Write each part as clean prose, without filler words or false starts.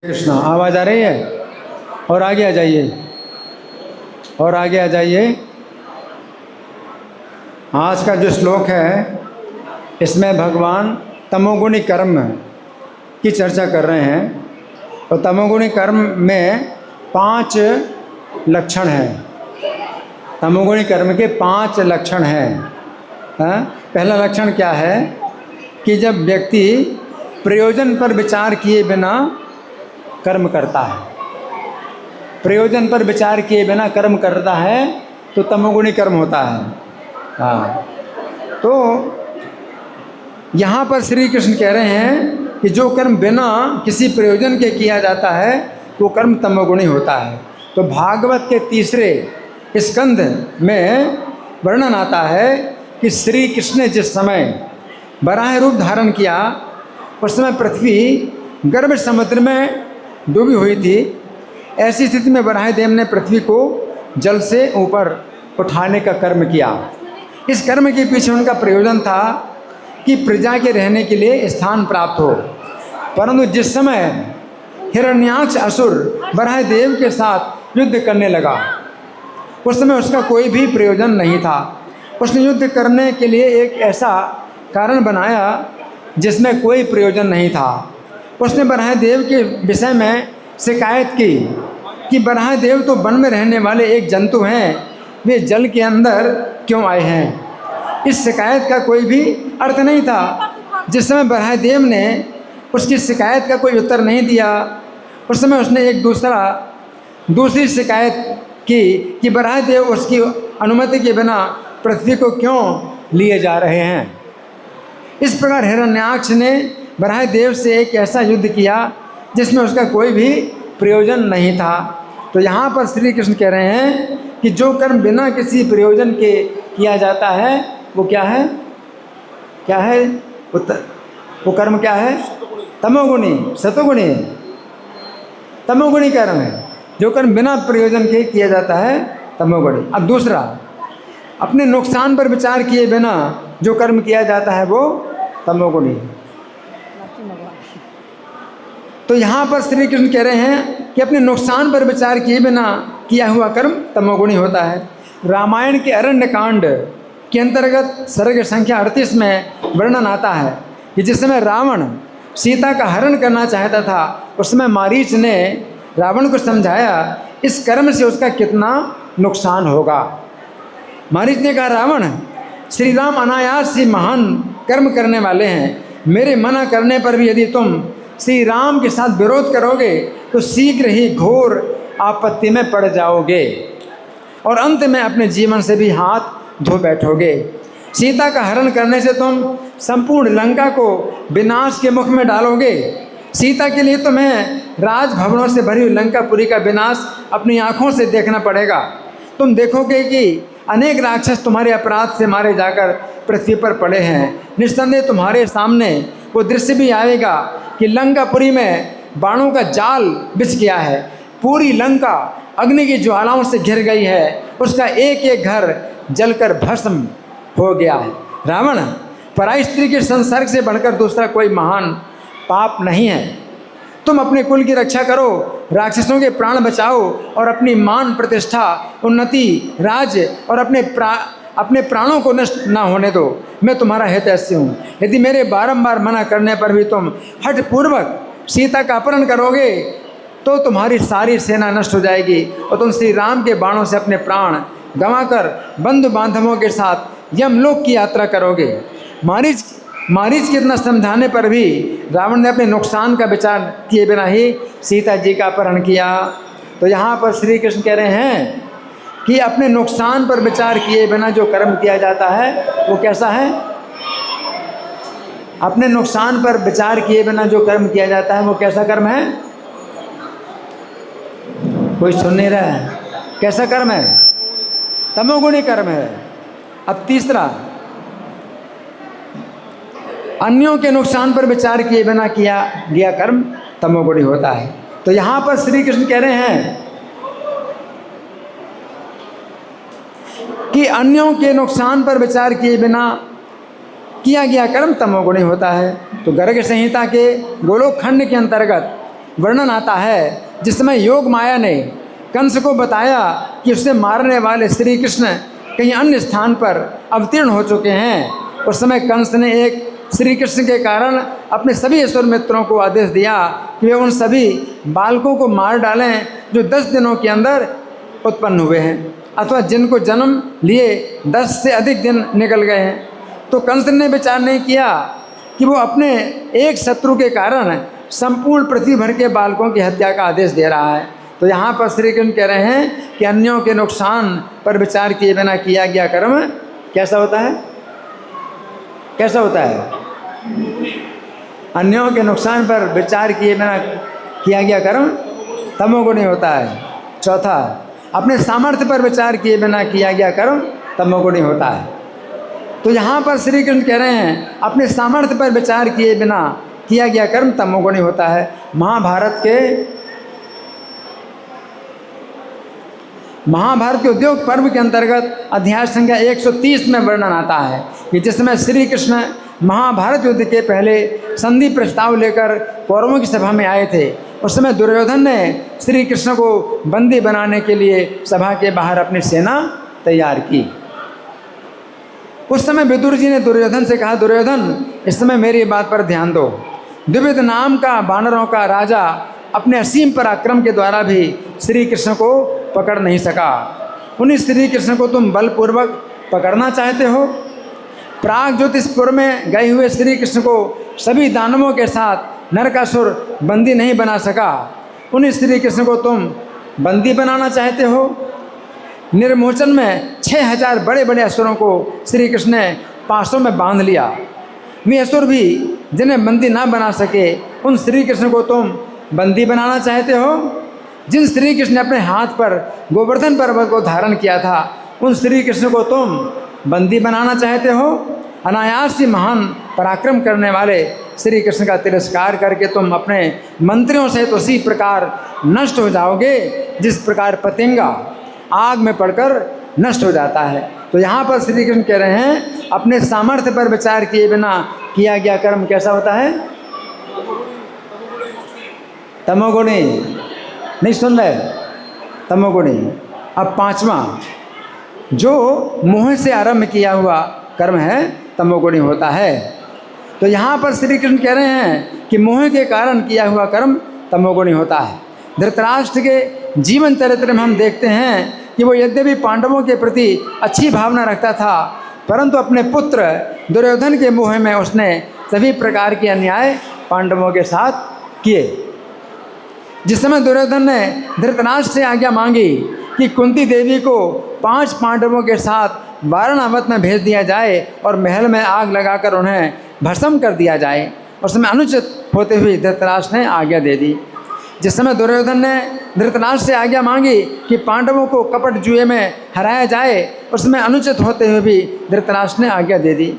कृष्णा। आवाज़ आ रही है? और आगे आ जाइए, और आगे आ जाइए। आज का जो श्लोक है इसमें भगवान तमोगुणी कर्म की चर्चा कर रहे हैं। और तमोगुणी कर्म में 5 लक्षण हैं। तमोगुणी कर्म के 5 लक्षण हैं। पहला लक्षण क्या है कि जब व्यक्ति प्रयोजन पर विचार किए बिना कर्म करता है, प्रयोजन पर विचार किए बिना कर्म करता है तो तमोगुणी कर्म होता है। तो यहाँ पर श्री कृष्ण कह रहे हैं कि जो कर्म बिना किसी प्रयोजन के किया जाता है वो कर्म तमोगुणी होता है। तो भागवत के 3 स्कंध में वर्णन आता है कि श्री कृष्ण ने जिस समय वराह रूप धारण किया उस समय पृथ्वी गर्भ समुद्र में डूबी हुई थी। ऐसी स्थिति में वराह देव ने पृथ्वी को जल से ऊपर उठाने का कर्म किया। इस कर्म के पीछे उनका प्रयोजन था कि प्रजा के रहने के लिए स्थान प्राप्त हो। परंतु जिस समय हिरण्याक्ष असुर वराह देव के साथ युद्ध करने लगा उस समय उसका कोई भी प्रयोजन नहीं था। उसने युद्ध करने के लिए एक ऐसा कारण बनाया जिसमें कोई प्रयोजन नहीं था। उसने वराह देव के विषय में शिकायत की कि वराह देव तो वन में रहने वाले एक जंतु हैं, वे जल के अंदर क्यों आए हैं। इस शिकायत का कोई भी अर्थ नहीं था। जिस समय वराह देव ने उसकी शिकायत का कोई उत्तर नहीं दिया उस समय उसने एक दूसरी शिकायत की कि वराह देव उसकी अनुमति के बिना पृथ्वी को क्यों लिए जा रहे हैं। इस प्रकार हिरण्याक्ष ने वराह देव से एक ऐसा युद्ध किया जिसमें उसका कोई भी प्रयोजन नहीं था। तो यहाँ पर श्री कृष्ण कह रहे हैं कि जो कर्म बिना किसी प्रयोजन के किया जाता है वो क्या है, क्या है वो कर्म क्या है? तमोगुणी, सतोगुणी, तमोगुणी कर्म है। जो कर्म बिना प्रयोजन के किया जाता है तमोगुणी। अब दूसरा, अपने नुकसान पर विचार किए बिना जो कर्म किया जाता है वो तमोगुणी। तो यहाँ पर श्री कृष्ण कह रहे हैं कि अपने नुकसान पर विचार किए बिना किया हुआ कर्म तमोगुणी होता है। रामायण के अरण्य कांड के अंतर्गत सर्ग संख्या 38 में वर्णन आता है कि जिस समय रावण सीता का हरण करना चाहता था उस समय मारीच ने रावण को समझाया इस कर्म से उसका कितना नुकसान होगा। मारीच ने कहा, रावण, श्री राम अनायास ही महान कर्म करने वाले हैं। मेरे मना करने पर भी यदि तुम श्री राम के साथ विरोध करोगे तो शीघ्र ही घोर आपत्ति में पड़ जाओगे और अंत में अपने जीवन से भी हाथ धो बैठोगे। सीता का हरण करने से तुम संपूर्ण लंका को विनाश के मुख में डालोगे। सीता के लिए तुम्हें राजभवनों से भरी हुई लंकापुरी का विनाश अपनी आँखों से देखना पड़ेगा। तुम देखोगे कि अनेक राक्षस तुम्हारे अपराध से मारे जाकर पृथ्वी पर पड़े हैं। निस्संदेह तुम्हारे सामने वो दृश्य भी आएगा कि लंकापुरी में बाणों का जाल बिछ गया है। पूरी लंका अग्नि की ज्वालाओं से घिर गई है। उसका एक एक घर जलकर भस्म हो गया है। रावण, पराई स्त्री के संसर्ग से बढ़कर दूसरा कोई महान पाप नहीं है। तुम अपने कुल की रक्षा करो, राक्षसों के प्राण बचाओ और अपनी मान प्रतिष्ठा, उन्नति, राज्य और अपने प्राणों को नष्ट ना होने दो। मैं तुम्हारा हितैषी हूँ। यदि मेरे बारंबार मना करने पर भी तुम हठपूर्वक सीता का अपहरण करोगे तो तुम्हारी सारी सेना नष्ट हो जाएगी और तुम श्री राम के बाणों से अपने प्राण गंवाकर बंधु बांधवों के साथ यमलोक की यात्रा करोगे। मारीच के इतना समझाने पर भी रावण ने अपने नुकसान का विचार किए बिना ही सीता जी का अपहरण किया। तो यहाँ पर श्री कृष्ण कह रहे हैं कि अपने नुकसान पर विचार किए बिना जो कर्म किया जाता है वो कैसा है? अपने नुकसान पर विचार किए बिना जो कर्म किया जाता है वो कैसा कर्म है? कोई सुन नहीं रहा है। कैसा कर्म है? तमोगुणी कर्म है। अब तीसरा, अन्यों के नुकसान पर विचार किए बिना किया गया कर्म तमोगुणी होता है। तो यहाँ पर श्री कृष्ण कह रहे हैं कि अन्यों के नुकसान पर विचार किए बिना किया गया कर्म तमोगुणी होता है। तो गर्ग संहिता के गोलोक खंड के अंतर्गत वर्णन आता है जिस समय योग माया ने कंस को बताया कि उसे मारने वाले श्री कृष्ण कहीं अन्य स्थान पर अवतीर्ण हो चुके हैं। उस समय कंस ने एक श्री कृष्ण के कारण अपने सभी असुर मित्रों को आदेश दिया कि वे उन सभी बालकों को मार डालें जो 10 दिनों के अंदर उत्पन्न हुए हैं अथवा जिनको जन्म लिए 10 से अधिक दिन निकल गए हैं। तो कंस ने विचार नहीं किया कि वो अपने एक शत्रु के कारण संपूर्ण पृथ्वी भर के बालकों की हत्या का आदेश दे रहा है। तो यहाँ पर श्री कृष्ण कह रहे हैं कि अन्यों के नुकसान पर विचार किए बिना किया गया कर्म कैसा होता है? कैसा होता है? अन्यों के नुकसान पर विचार किए बिना किया गया कर्म तमोगुणी होता है। चौथा, अपने सामर्थ्य पर विचार किए बिना किया गया कर्म तमोगुणी होता है। तो यहाँ पर श्री कृष्ण कह रहे हैं अपने सामर्थ्य पर विचार किए बिना किया गया कर्म तमोगुणी होता है। महाभारत के उद्योग पर्व के अंतर्गत अध्याय संख्या 130 में वर्णन आता है कि जिसमें श्री कृष्ण महाभारत युद्ध के पहले संधि प्रस्ताव लेकर कौरवों की सभा में आए थे। उस समय दुर्योधन ने श्री कृष्ण को बंदी बनाने के लिए सभा के बाहर अपनी सेना तैयार की। उस समय विदुर जी ने दुर्योधन से कहा, दुर्योधन इस समय मेरी बात पर ध्यान दो। द्विविध नाम का वानरों का राजा अपने असीम पराक्रम के द्वारा भी श्री कृष्ण को पकड़ नहीं सका। उन्हीं श्री कृष्ण को तुम बलपूर्वक पकड़ना चाहते हो। प्राग ज्योतिषपुर में गए हुए श्री कृष्ण को सभी दानवों के साथ नरकासुर बंदी नहीं बना सका। उन्हीं श्री कृष्ण को तुम बंदी बनाना चाहते हो। निर्मोचन में 6000 बड़े बड़े असुरों को श्री कृष्ण ने पासों में बांध लिया। वे असुर भी जिन्हें बंदी ना बना सके उन श्री कृष्ण को तुम बंदी बनाना चाहते हो। जिन श्री कृष्ण ने अपने हाथ पर गोवर्धन पर्वत को धारण किया था उन श्री कृष्ण को तुम बंदी बनाना चाहते हो। अनायास ही महान पराक्रम करने वाले श्री कृष्ण का तिरस्कार करके तुम अपने मंत्रियों से तो उसी प्रकार नष्ट हो जाओगे जिस प्रकार पतंगा आग में पड़कर नष्ट हो जाता है। तो यहाँ पर श्री कृष्ण कह रहे हैं अपने सामर्थ्य पर विचार किए बिना किया गया कर्म कैसा होता है? तमोगुणी। नहीं सुन रहे? तमोगुणी। अब 5वां, जो मोह से आरंभ किया हुआ कर्म है तमोगुणी होता है। तो यहाँ पर श्री कृष्ण कह रहे हैं कि मोह के कारण किया हुआ कर्म तमोगुणी होता है। धृतराष्ट्र के जीवन चरित्र में हम देखते हैं कि वो यद्यपि पांडवों के प्रति अच्छी भावना रखता था परंतु अपने पुत्र दुर्योधन के मोह में उसने सभी प्रकार के अन्याय पांडवों के साथ किए। जिस समय दुर्योधन ने धृतराष्ट्र से आज्ञा मांगी कि कुंती देवी को 5 पांडवों के साथ वारणावत में भेज दिया जाए और महल में आग लगाकर उन्हें भस्म कर दिया जाए, उस समय अनुचित होते हुए धृतराष्ट्र ने आज्ञा दे दी। जिस समय दुर्योधन ने धृतराष्ट्र से आज्ञा मांगी कि पांडवों को कपट जुए में हराया जाए, उसमें अनुचित होते हुए भी धृतराष्ट्र ने आज्ञा दे दी।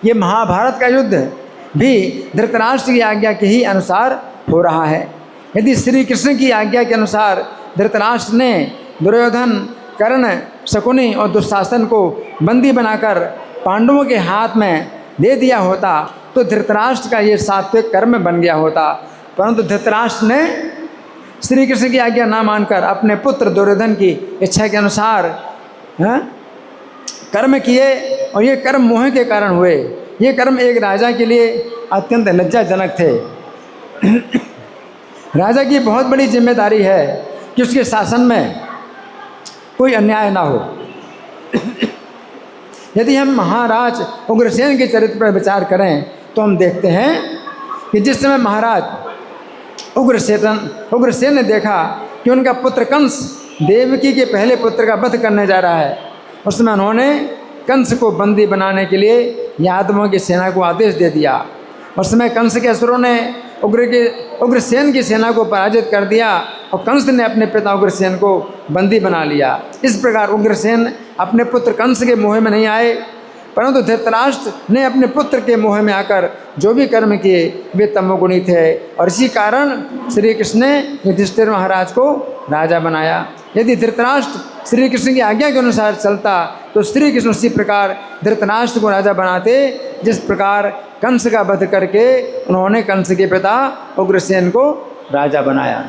ये महाभारत का युद्ध भी धृतराष्ट्र की आज्ञा के ही अनुसार हो रहा है। यदि श्री कृष्ण की आज्ञा के अनुसार धृतराष्ट्र ने दुर्योधन, कर्ण, शकुनी और दुशासन को बंदी बनाकर पांडवों के हाथ में दे दिया होता तो धृतराष्ट्र का ये सात्विक कर्म बन गया होता। परंतु धृतराष्ट्र ने श्री कृष्ण की आज्ञा ना मानकर अपने पुत्र दुर्योधन की इच्छा के अनुसार कर्म किए और ये कर्म मोह के कारण हुए। ये कर्म एक राजा के लिए अत्यंत लज्जाजनक थे। राजा की बहुत बड़ी जिम्मेदारी है कि उसके शासन में कोई अन्याय ना हो। यदि हम महाराज उग्रसेन के चरित्र पर विचार करें तो हम देखते हैं कि जिस समय महाराज उग्रसेन ने देखा कि उनका पुत्र कंस देवकी के पहले पुत्र का वध करने जा रहा है, उस समय उन्होंने कंस को बंदी बनाने के लिए यादवों की सेना को आदेश दे दिया। उस समय कंस के असुरों ने उग्रसेन की सेना को पराजित कर दिया और कंस ने अपने पिता उग्रसेन को बंदी बना लिया। इस प्रकार उग्रसेन अपने पुत्र कंस के मोह में नहीं आए, परंतु धृतराष्ट्र ने अपने पुत्र के मोह में आकर जो भी कर्म किए वे तमोगुणी थे और इसी कारण श्री कृष्ण ने युधिष्ठिर महाराज को राजा बनाया। यदि धृतराष्ट्र श्री कृष्ण की आज्ञा के अनुसार चलता तो श्री कृष्ण उसी प्रकार धृतराष्ट्र को राजा बनाते जिस प्रकार कंस का वध करके उन्होंने कंस के पिता उग्रसेन को राजा बनाया।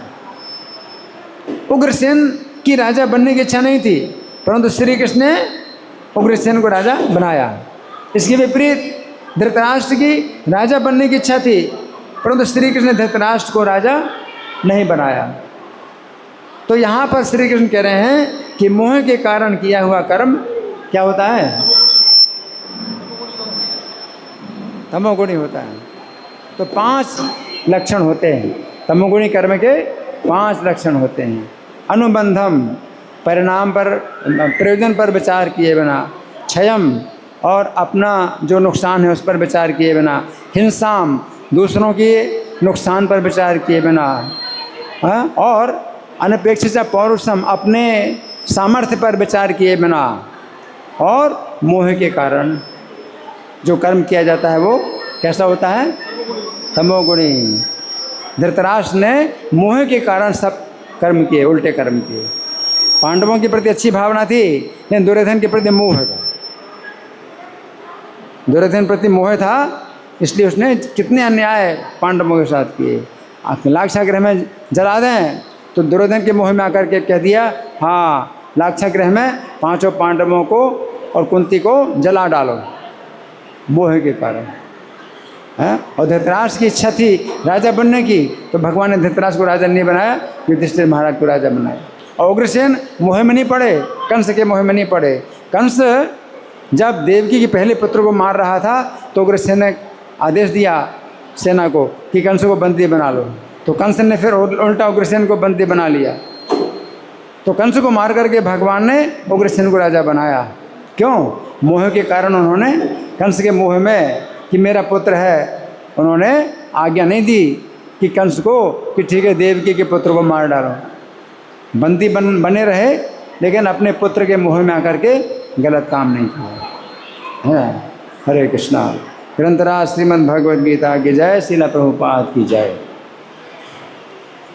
उग्रसेन की राजा बनने की इच्छा नहीं थी, परंतु श्री कृष्ण ने उग्रसेन को राजा बनाया। इसके विपरीत धृतराष्ट्र की राजा बनने की इच्छा थी, परंतु श्री कृष्ण ने धृतराष्ट्र को राजा नहीं बनाया। तो यहाँ पर श्री कृष्ण कह रहे हैं कि मोह के कारण किया हुआ कर्म क्या होता है? तमोगुणी होता है। तो 5 लक्षण होते हैं तमोगुणी कर्म के। 5 लक्षण होते हैं। अनुबंधम, परिणाम पर, प्रयोजन पर विचार किए बिना। क्षयम, और अपना जो नुकसान है उस पर विचार किए बिना। हिंसाम, दूसरों के नुकसान पर विचार किए बिना। और अनपेक्षित पौरुषम, अपने सामर्थ्य पर विचार किए बिना। और मोह के कारण जो कर्म किया जाता है वो कैसा होता है? तमोगुणी। धृतराष्ट्र ने मोह के कारण सब कर्म किए, उल्टे कर्म किए। पांडवों के प्रति अच्छी भावना थी, लेकिन दुर्योधन के प्रति मोह था। दुर्योधन प्रति मोह था, इसलिए उसने कितने अन्याय पांडवों के साथ किए। लाक्षागृह में जला दें तो दुर्योधन के मोह में आकर के कह दिया, हाँ लाक्षागृह में 5 पांडवों को और कुंती को जला डालो, मोह के कारण है। और धृतराष्ट्र की इच्छा थी राजा बनने की, तो भगवान ने धृतराष्ट्र को राजा नहीं बनाया, युधिष्ठिर महाराज को राजा बनाया। और उग्रसेन मोह में नहीं पड़े, कंस के मोह में नहीं पड़े। कंस जब देवकी के पहले पुत्र को मार रहा था तो उग्रसेन ने आदेश दिया सेना को कि कंस को बंदी बना लो, तो कंस ने फिर उल्टा उग्रसेन को बंदी बना लिया। तो कंस को मार करके भगवान ने उग्रसेन को राजा बनाया। क्यों? मोह के कारण उन्होंने कंस के मोह में कि मेरा पुत्र है, उन्होंने आज्ञा नहीं दी कि कंस को कि ठीक है देवकी के पुत्र को मार डालो। बंदी बने रहे, लेकिन अपने पुत्र के मोह में आकर के गलत काम नहीं किया है। हरे कृष्णा। ग्रंथराज श्रीमद् भगवद गीता की जय। श्रील प्रभुपाद की जय।